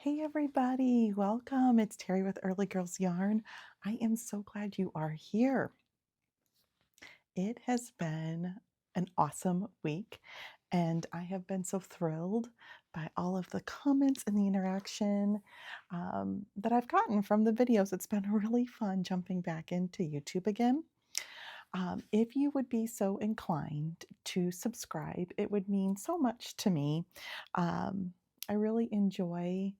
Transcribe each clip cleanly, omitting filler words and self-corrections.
Hey everybody, welcome. It's Terry with Earleygirlsyarn. I am so glad you are here. It has been an awesome week, and I have been so thrilled by all of the comments and the interaction that I've gotten from the videos. It's been really fun jumping back into YouTube again. If you would be so inclined to subscribe, it would mean so much to me. I really enjoy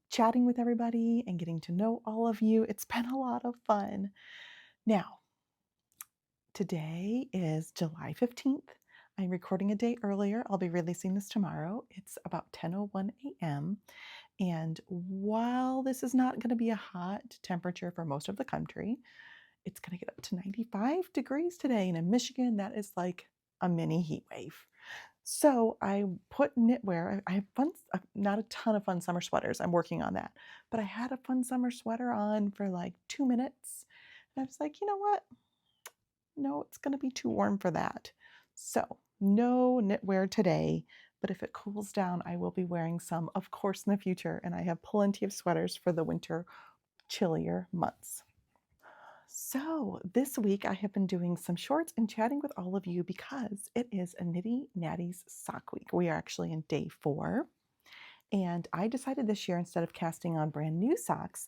chatting with everybody and getting to know all of you. It's been a lot of fun. Now, today is July 15th. I'm recording a day earlier. I'll be releasing this tomorrow. It's about 10:01 a.m. And while this is not going to be a hot temperature for most of the country, it's going to get up to 95 degrees today. And in Michigan, that is like a mini heat wave. So I put knitwear. I have fun, not a ton of fun summer sweaters. I'm working on that. But I had a fun summer sweater on for like 2 minutes. And I was like, you know what? No, it's going to be too warm for that. So no knitwear today. But if it cools down, I will be wearing some, of course, in the future. And I have plenty of sweaters for the winter, chillier months. So this week I have been doing some shorts and chatting with all of you because it is a Nitty Natty's Sock Week. We are actually in day 4. And I decided this year, instead of casting on brand new socks,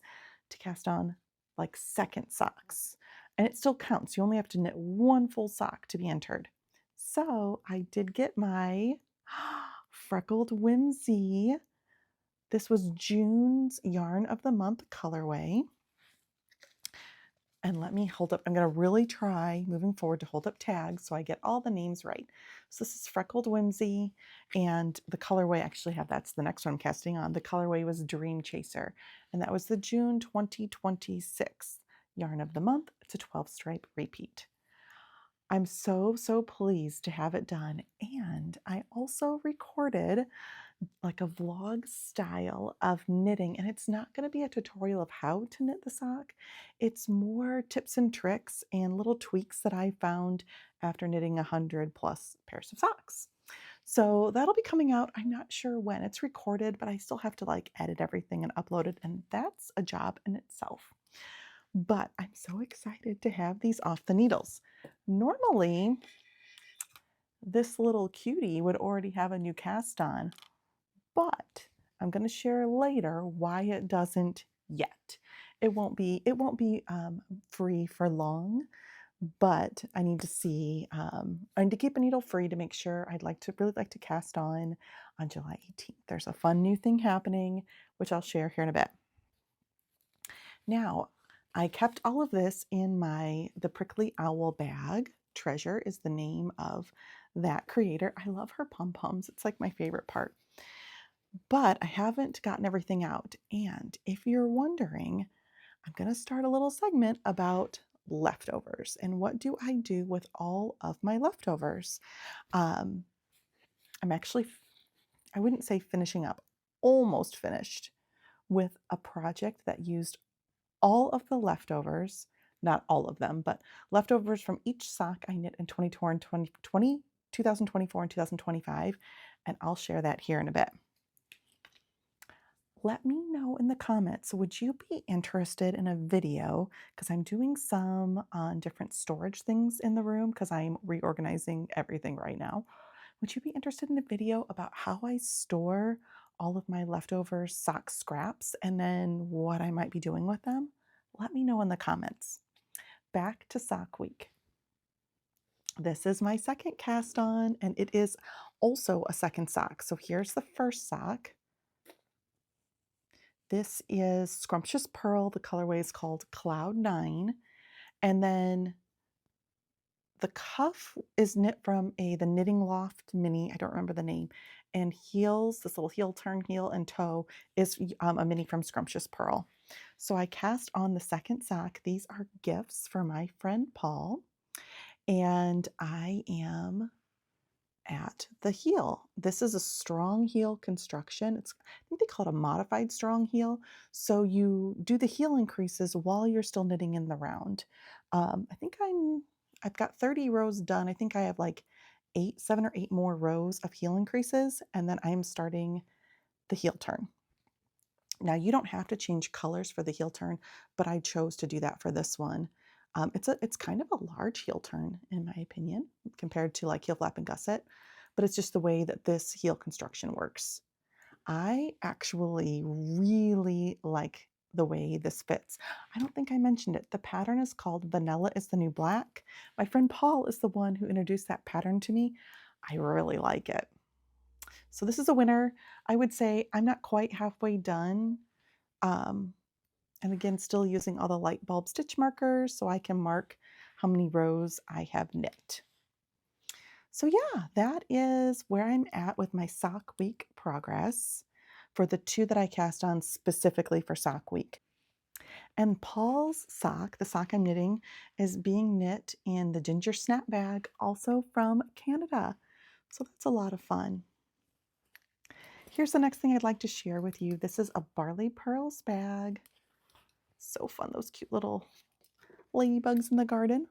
to cast on like second socks. And it still counts. You only have to knit one full sock to be entered. So I did get my Freckled Whimsy. This was June's Yarn of the Month colorway. And let me hold up. I'm going to really try moving forward to hold up tags so I get all the names right. So this is Freckled Whimsy, and the colorway, actually have, that's the next one I'm casting on. The colorway was Dream Chaser, and that was the June 2026 yarn of the month. It's a 12 stripe repeat. I'm so pleased to have it done. And I also recorded like a vlog style of knitting, and it's not going to be a tutorial of how to knit the sock. It's more tips and tricks and little tweaks that I found after knitting 100 plus pairs of socks. So that'll be coming out. I'm not sure when it's recorded, but I still have to like edit everything and upload it, and that's a job in itself. But I'm so excited to have these off the needles. Normally, this little cutie would already have a new cast on, but I'm going to share later why it doesn't yet. It won't be free for long, but I need to see. I need to keep a needle free to make sure. Really like to cast on July 18th. There's a fun new thing happening, which I'll share here in a bit. Now, I kept all of this in the Prickly Owl bag. Treasure is the name of that creator. I love her pom-poms. It's like my favorite part. But I haven't gotten everything out. And if you're wondering, I'm going to start a little segment about leftovers and what do I do with all of my leftovers. I'm actually, I wouldn't say finishing up, almost finished with a project that used all of the leftovers, not all of them, but leftovers from each sock I knit in 2024 and 2025. And I'll share that here in a bit. Let me know in the comments, would you be interested in a video? Because I'm doing some on different storage things in the room because I'm reorganizing everything right now. Would you be interested in a video about how I store all of my leftover sock scraps and then what I might be doing with them? Let me know in the comments. Back to sock week. This is my second cast on, and it is also a second sock. So here's the first sock. This is Scrumptious Purl. The colorway is called Cloud 9. And then the cuff is knit from the Knitting Loft Mini. I don't remember the name. And heels, this little heel turn, heel and toe, is a mini from Scrumptious Purl. So I cast on the second sock. These are gifts for my friend Paul. And I am at the heel. This is a strong heel construction. I think they call it a modified strong heel. So you do the heel increases while you're still knitting in the round. I think I've got 30 rows done. I think I have like 7 or 8 more rows of heel increases, and then I'm starting the heel turn. Now you don't have to change colors for the heel turn, but I chose to do that for this one. It's kind of a large heel turn in my opinion compared to like heel flap and gusset, but it's just the way that this heel construction works. I actually really like the way this fits. I don't think I mentioned it. The pattern is called Vanilla is the New Black. My friend Paul is the one who introduced that pattern to me. I really like it. So this is a winner. I would say I'm not quite halfway done. Um, and again, still using all the light bulb stitch markers so I can mark how many rows I have knit. So yeah, that is where I'm at with my sock week progress for the 2 that I cast on specifically for sock week. And Paul's sock, the sock I'm knitting, is being knit in the Ginger Snap bag, also from Canada. So that's a lot of fun. Here's the next thing I'd like to share with you. This is a Barley Pearls bag. So fun, those cute little ladybugs in the garden.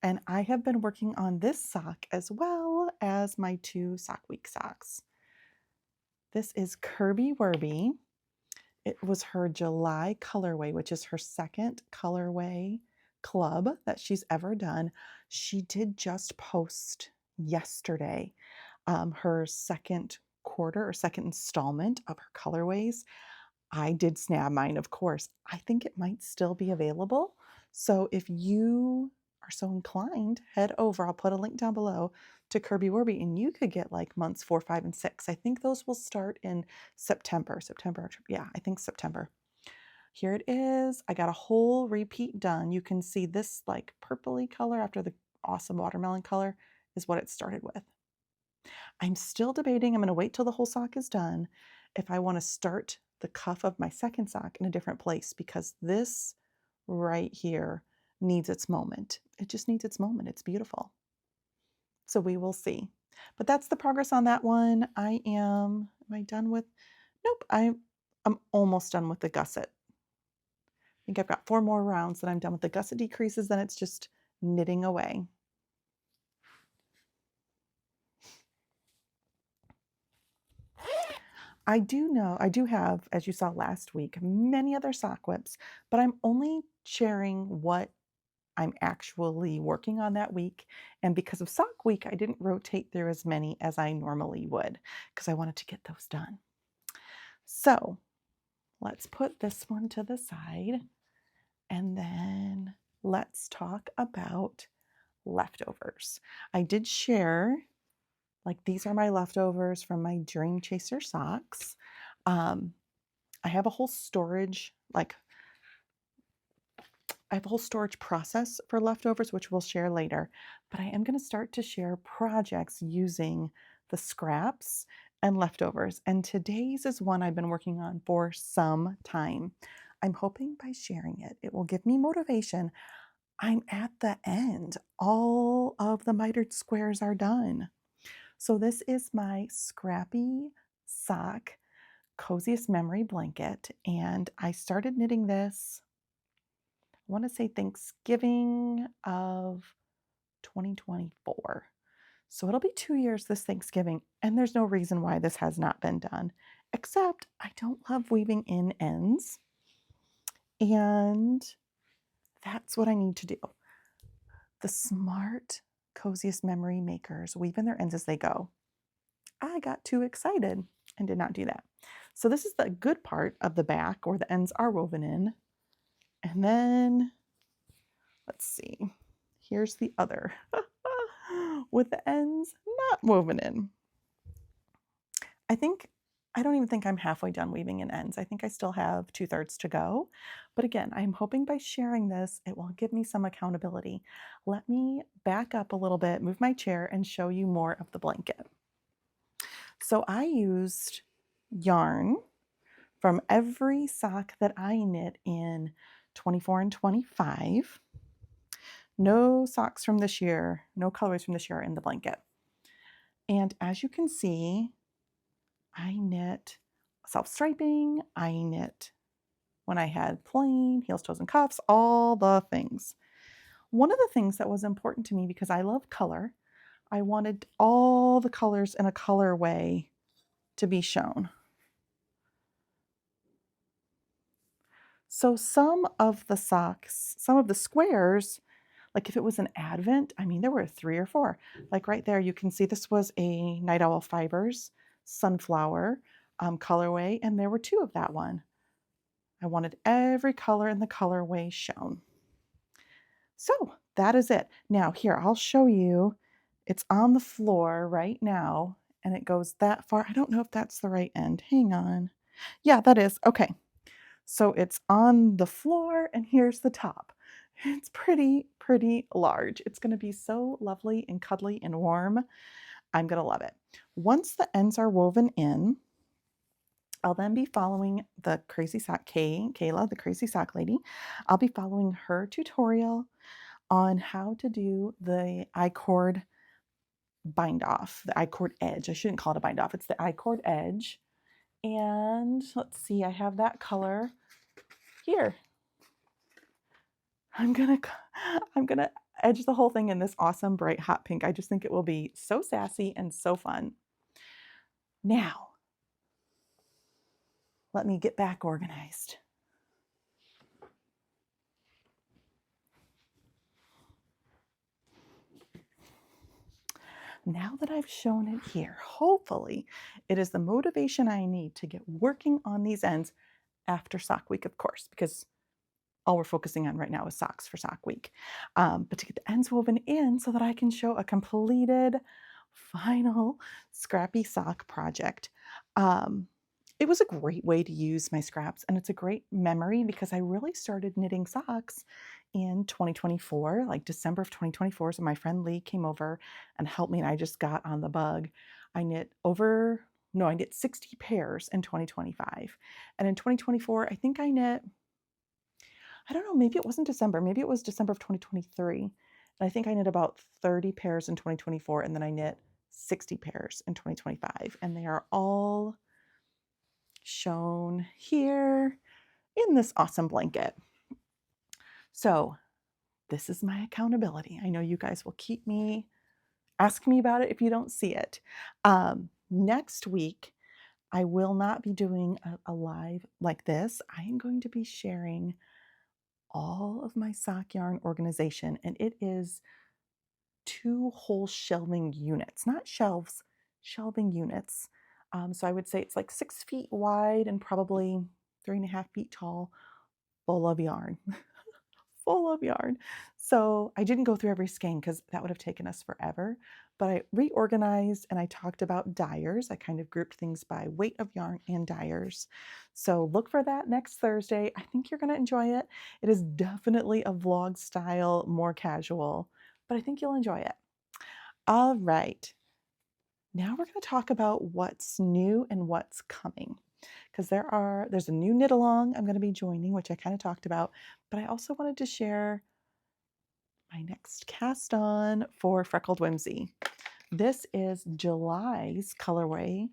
And I have been working on this sock as well as my 2 sock week socks. This is Kirby Wirby. It was her July colorway, which is her second colorway club that she's ever done. She did just post yesterday her second quarter or second installment of her colorways. I did snab mine, of course. I think it might still be available. So if you are so inclined, head over. I'll put a link down below to Kirby Wirby, and you could get like months 4, 5, and 6. I think those will start in September. Yeah, I think September. Here it is. I got a whole repeat done. You can see this like purpley color after the awesome watermelon color is what it started with. I'm still debating. I'm going to wait till the whole sock is done if I want to start the cuff of my second sock in a different place, because this right here needs its moment. It just needs its moment. It's beautiful. So we will see. But that's the progress on that one. Am I done with? Nope, I'm almost done with the gusset. I think I've got 4 more rounds that I'm done with the gusset decreases, then it's just knitting away. I do have, as you saw last week, many other sock whips, but I'm only sharing what I'm actually working on that week. And because of sock week, I didn't rotate through as many as I normally would because I wanted to get those done. So let's put this one to the side and then let's talk about leftovers. I did share, like, these are my leftovers from my Dream Chaser socks. I have a whole storage, I have a whole storage process for leftovers, which we'll share later, but I am going to start to share projects using the scraps and leftovers. And today's is one I've been working on for some time. I'm hoping by sharing it, it will give me motivation. I'm at the end. All of the mitered squares are done. So this is my scrappy sock Coziest memory blanket, and I started knitting this, I want to say Thanksgiving of 2024. So it'll be 2 years this Thanksgiving, and there's no reason why this has not been done, except I don't love weaving in ends, and that's what I need to do. The smart Coziest memory makers weave in their ends as they go. I got too excited and did not do that. So this is the good part of the back where the ends are woven in. And then, let's see, here's the other with the ends not woven in. I don't even think I'm halfway done weaving in ends. I think I still have 2/3 to go. But again, I'm hoping by sharing this, it will give me some accountability. Let me back up a little bit, move my chair, and show you more of the blanket. So I used yarn from every sock that I knit in 24 and 25. No socks from this year, no colorways from this year in the blanket. And as you can see, I knit self-striping, I knit when I had plain, heels, toes, and cuffs, all the things. One of the things that was important to me, because I love color, I wanted all the colors in a colorway to be shown. So some of the socks, some of the squares, like if it was an advent, I mean, there were 3 or 4. Like right there, you can see this was a Night Owl Fibers sunflower colorway, and there were 2 of that one. I wanted every color in the colorway shown. So that is it. Now here, I'll show you. It's on the floor right now, and it goes that far. I don't know if that's the right end. Hang on. Yeah, that is. Okay. So it's on the floor, and here's the top. It's pretty, pretty large. It's going to be so lovely and cuddly and warm. I'm going to love it. Once the ends are woven in, I'll then be following the Crazy Sock Kayla, the Crazy Sock Lady. I'll be following her tutorial on how to do the I-cord bind off, the I-cord edge. I shouldn't call it a bind off. It's the I-cord edge. And let's see, I have that color here. I'm gonna edge the whole thing in this awesome bright hot pink. I just think it will be so sassy and so fun. Now, let me get back organized. Now that I've shown it here, hopefully it is the motivation I need to get working on these ends after sock week, of course, because all we're focusing on right now is socks for sock week. But to get the ends woven in so that I can show a completed final scrappy sock project. It was a great way to use my scraps, and it's a great memory because I really started knitting socks in 2024, like December of 2024. So my friend Lee came over and helped me, and I just got on the bug. I knit 60 pairs in 2025. And in 2024, I think I knit, I don't know, maybe it wasn't December, maybe it was December of 2023. And I think I knit about 30 pairs in 2024, and then I knit 60 pairs in 2025. And they are all shown here in this awesome blanket. So this is my accountability. I know you guys will keep me, ask me about it if you don't see it. Next week, I will not be doing a live like this. I am going to be sharing all of my sock yarn organization, and it is 2 whole shelving units, not shelves, shelving units. So I would say it's like 6 feet wide and probably 3.5 feet tall, full of yarn. Full of yarn. So I didn't go through every skein because that would have taken us forever, but I reorganized and I talked about dyers. I kind of grouped things by weight of yarn and dyers. So look for that next Thursday. I think you're going to enjoy it. It is definitely a vlog style, more casual, but I think you'll enjoy it. All right. Now we're going to talk about what's new and what's coming, because there's a new knit along I'm going to be joining, which I kind of talked about, but I also wanted to share my next cast on for Freckled Whimsy. This is July's colorway,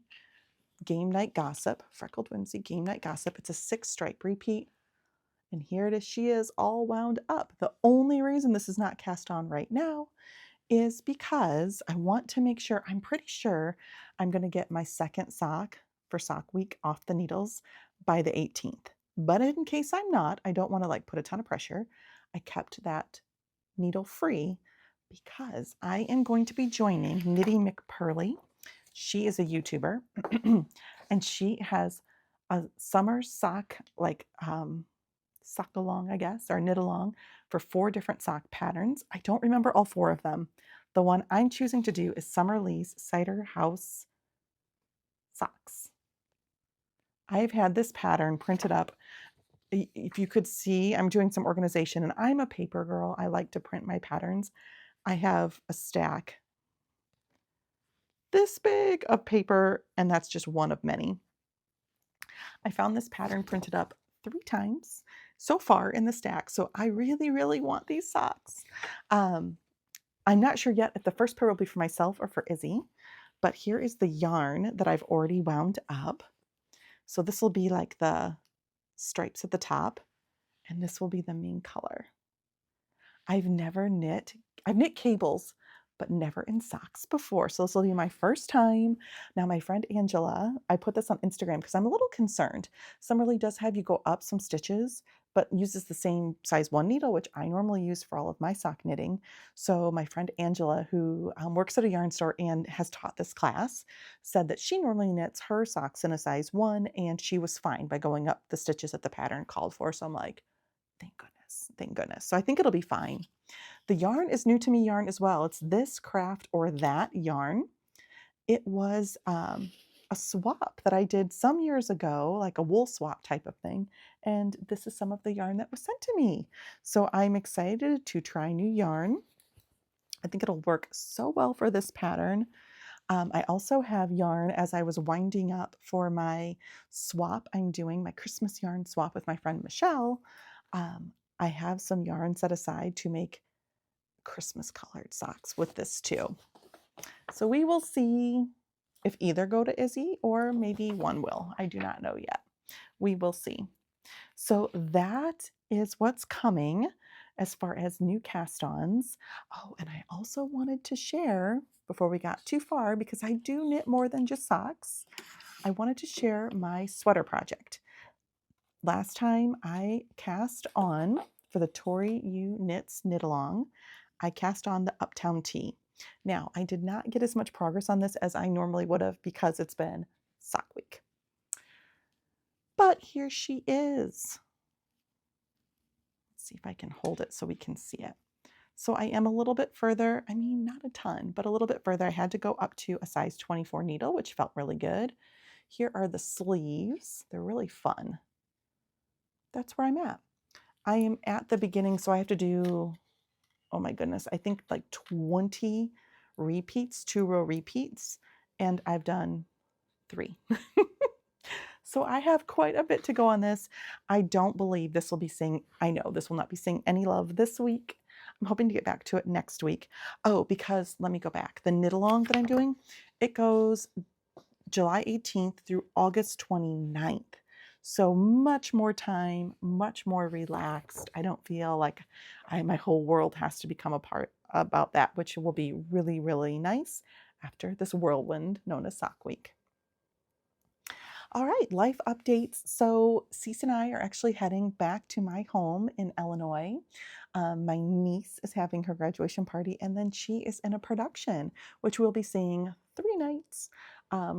Game Night Gossip, Freckled Whimsy Game Night Gossip. It's a 6-stripe repeat, and here it is. She is all wound up. The only reason this is not cast on right now is because I want to make sure, I'm pretty sure I'm going to get my second sock for sock week off the needles by the 18th. But in case I'm not, I don't want to like put a ton of pressure. I kept that needle free because I am going to be joining KnittyMcPurly. She is a YouTuber and she has a summer sock, like sock along, I guess, or knit along for 4 different sock patterns. I don't remember all 4 of them. The one I'm choosing to do is Summer Lee's Cider House socks. I've had this pattern printed up. If you could see, I'm doing some organization and I'm a paper girl. I like to print my patterns. I have a stack this big of paper, and that's just one of many. I found this pattern printed up 3 times so far in the stack, so I really, really want these socks. I'm not sure yet if the first pair will be for myself or for Izzy, but here is the yarn that I've already wound up. So this will be like the stripes at the top, and this will be the main color. I've knit cables, but never in socks before. So this will be my first time. Now my friend Angela, I put this on Instagram because I'm a little concerned. Summerly does have you go up some stitches, but uses the same size 1 needle, which I normally use for all of my sock knitting. So my friend Angela, who works at a yarn store and has taught this class, said that she normally knits her socks in a size 1, and she was fine by going up the stitches that the pattern called for. So I'm like, thank goodness, thank goodness. So I think it'll be fine. The yarn is new to me yarn as well. It's this craft or that yarn. It was a swap that I did some years ago, like a wool swap type of thing. And this is some of the yarn that was sent to me. So I'm excited to try new yarn. I think it'll work so well for this pattern. I also have yarn as I was winding up for my swap. I'm doing my Christmas yarn swap with my friend Michelle. I have some yarn set aside to make Christmas colored socks with this too. So we will see if either go to Izzy or maybe one will. I do not know yet. We will see. So that is what's coming as far as new cast-ons. Oh, and I also wanted to share, before we got too far, because I do knit more than just socks, I wanted to share my sweater project. Last time I cast on, for the Tori U Knits Knit Along, I cast on the Uptown Tee. Now, I did not get as much progress on this as I normally would have because it's been sock week. But here she is. Let's see if I can hold it so we can see it. So I am a little bit further, I mean, not a ton, but a little bit further. I had to go up to a size 24 needle, which felt really good. Here are the sleeves. They're really fun. That's where I'm at. I am at the beginning, so I have to do, oh my goodness, I think like 20 repeats, 2-row repeats, and I've done 3. So I have quite a bit to go on this. I don't believe this will be saying, I know this will not be saying any love this week. I'm hoping to get back to it next week. Oh, because let me go back. The knit along that I'm doing, it goes July 18th through August 29th. So much more time, much more relaxed. I don't feel like my whole world has to become a part about that, which will be really, really nice after this whirlwind known as Sock Week. All right, life updates. So Cece and I are actually heading back to my home in Illinois. My niece is having her graduation party, and then she is in a production, which we'll be seeing 3 nights.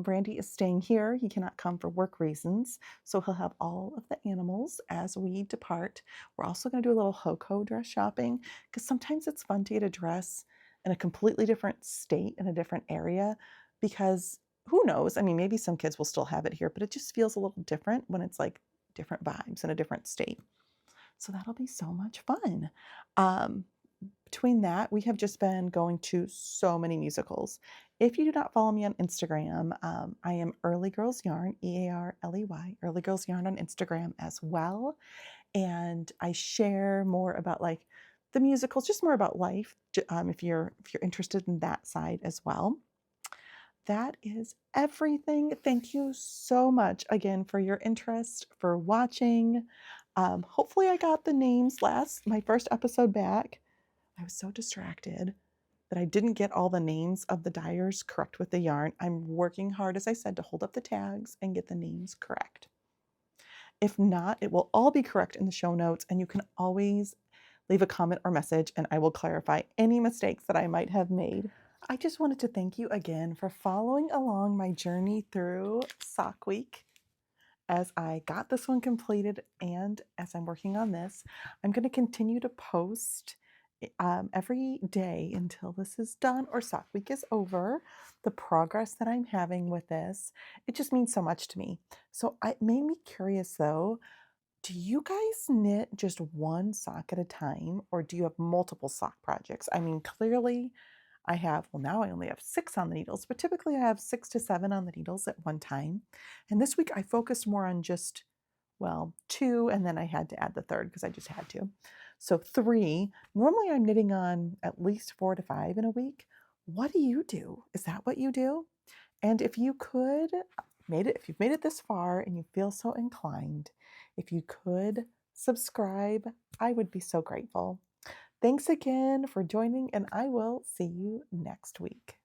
Brandy is staying here. He cannot come for work reasons, so he'll have all of the animals as we depart. We're also going to do a little HOCO dress shopping, because sometimes it's fun to get a dress in a completely different state, in a different area, because who knows? I mean, maybe some kids will still have it here, but it just feels a little different when it's like different vibes in a different state. So that'll be so much fun. Between that, we have just been going to so many musicals. If you do not follow me on Instagram, I am Earleygirlsyarn, E-A-R-L-E-Y, Earleygirlsyarn on Instagram as well. And I share more about like the musicals, just more about life, if you're interested in that side as well. That is everything. Thank you so much again for your interest, for watching. Hopefully I got the names my first episode back. I was so distracted that I didn't get all the names of the dyers correct with the yarn. I'm working hard, as I said, to hold up the tags and get the names correct. If not, it will all be correct in the show notes, and you can always leave a comment or message and I will clarify any mistakes that I might have made. I just wanted to thank you again for following along my journey through Sock Week. As I got this one completed and as I'm working on this, I'm going to continue to post every day until this is done or Sock Week is over, the progress that I'm having with this. It just means so much to me. So it made me curious though, do you guys knit just one sock at a time, or do you have multiple sock projects? I mean, clearly I have, well, now I only have 6 on the needles, but typically I have 6 to 7 on the needles at one time. And this week I focused more on just, well, 2, and then I had to add the third because I just had to. So 3. Normally I'm knitting on at least 4 to 5 in a week. What do you do? Is that what you do? And if you could, if you've made it this far and you feel so inclined, if you could subscribe, I would be so grateful. Thanks again for joining, and I will see you next week.